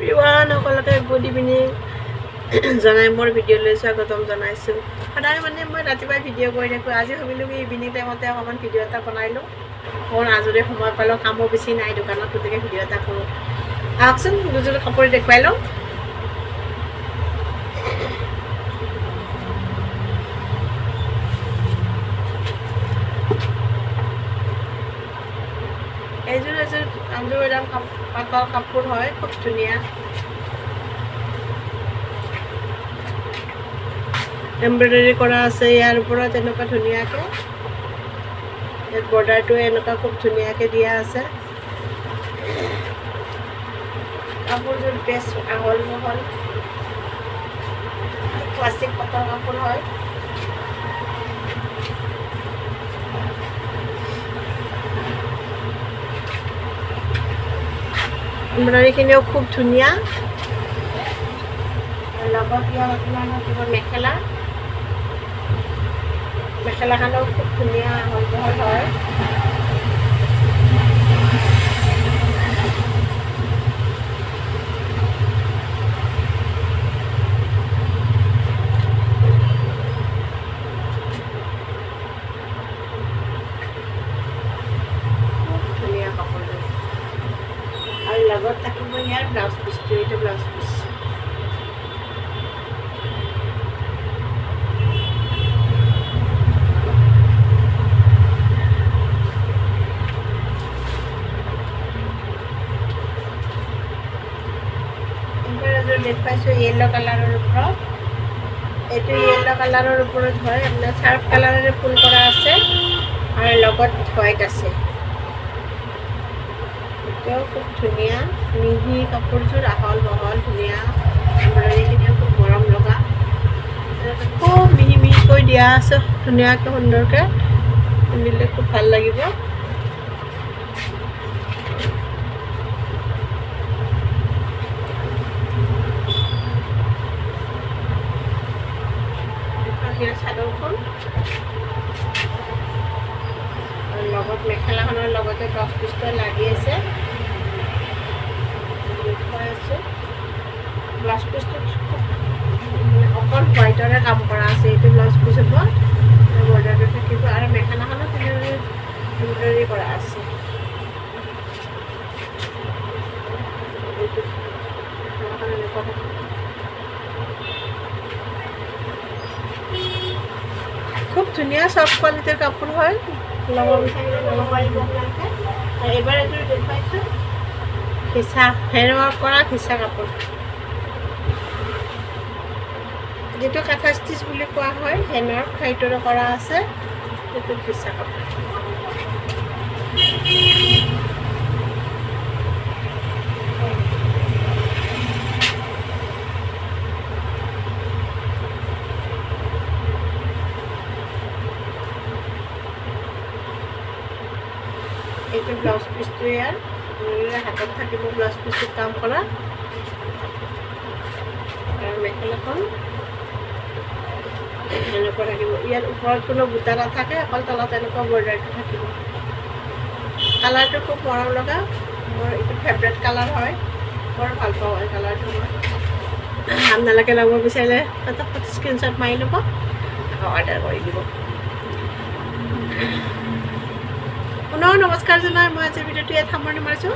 Everyone সকলোকে good evening জনাই মোৰ ভিডিঅ'লৈ স্বাগতম জনাইছোঁ। সদায় মানে মই ৰাতিপুৱাই ভিডিঅ' কৰি থাকোঁ। আজি ভাবিলোঁ কি ইভিনিং টাইমতে অকণমান ভিডিঅ' এটা বনাই লওঁ। অকণমান আজৰি সময় পালোঁ, কামো বেছি নাই দোকানত, গতিকে ভিডিঅ' এটা কৰোঁ। আহকচোন দুযোৰ কাপোৰ দেখুৱাই লওঁ। এইযোৰ একদম পাতল কাপোৰ হয়, খুব ধুনীয়া। এমব্ৰইডাৰী কৰা আছে ইয়াৰ ওপৰত এনেকুৱা ধুনীয়াকৈ। ইয়াত বৰ্ডাৰটো এনেকুৱা খুব ধুনীয়াকৈ দিয়া আছে। কাপোৰযোৰ বেছ আহল বহল, ক্লাছিক পাটৰ কাপোৰ হয়। এমব্ৰইডাৰীখিনিও খুব ধুনীয়া। লগত ইয়াৰ আপোনাৰ থাকিব মেখেলাখনো খুব ধুনীয়া আহল বহল হয়। ধুনীয়া কাপোৰযোৰ আৰু লগত থাকিব ইয়াৰ ব্লাউজ পিচটো। এইটো ব্লাউজ পিচ। দেখুৱাইছোঁ য়েল্ল' কালাৰৰ ওপৰত। এইটো য়েল্ল' কালাৰৰ ওপৰত হয়, আপোনাৰ চাৰ্ফ কালাৰেৰে ফুল কৰা আছে আৰু লগত হোৱাইট আছে। এতিয়াও খুব ধুনীয়া মিহি কাপোৰযোৰ, আহল বহল ধুনীয়া। এমব্ৰইডাৰীখিনিও খুব মৰম লগা, খুব মিহি মিহিকৈ দিয়া আছে, ধুনীয়াকৈ সুন্দৰকৈ পিন্ধিলে খুব ভাল লাগিব। চাদৰখন আৰু লগত মেখেলাখনৰ লগতে ব্লাউজ পিচটো লাগি আছে। দেখুৱাই আছোঁ ব্লাউজ পিচটোত অকল হোৱাইটৰে কাম কৰা আছে। এইটো ব্লাউজ পিচ হ'ব, বৰ্ডাৰটো থাকিব আৰু মেখেলাখনো তেনেদৰে এমব্ৰইডাৰী কৰা আছে। খুব ধুনীয়া চফ্ট কোৱালিটিৰ কাপোৰ হয়। ল'ব বিচাৰিলে ল'ব পাৰিব আপোনালোকে। আৰু এইবাৰ এযোৰ দেখুৱাইছোঁ ঘিচা, হেণ্ডৱৰ্ক কৰা ঘিচা কাপোৰ, যিটো কাঠা ষ্টিচ বুলি কোৱা হয়। হেণ্ডৱৰ্ক সেইটোৰে কৰা আছে। সেইটো ঘিচা কাপোৰ। এইটো ব্লাউজ পিচটো ইয়াৰ হাতত থাকিব, ব্লাউজ পিচটোত কাম কৰা আৰু মেখেলাখন এনেকুৱা থাকিব। ইয়াৰ ওপৰত কোনো বুটা নাথাকে, অকল তলত এনেকুৱা বৰ্ডাৰটো থাকিব। কালাৰটো খুব মৰম লগা, মোৰ এইটো ফেভৰেট কালাৰ হয়, বৰ ভাল পাওঁ এই কালাৰটো মই। আপোনালোকে ল'ব বিচাৰিলে এটা স্ক্ৰীনশ্বট মাৰি ল'ব, আকৌ অৰ্ডাৰ কৰি দিব। পুনৰ নমস্কাৰ জনাই মই আজিৰ ভিডিঅ'টো ইয়াত সামৰণি মাৰিছোঁ।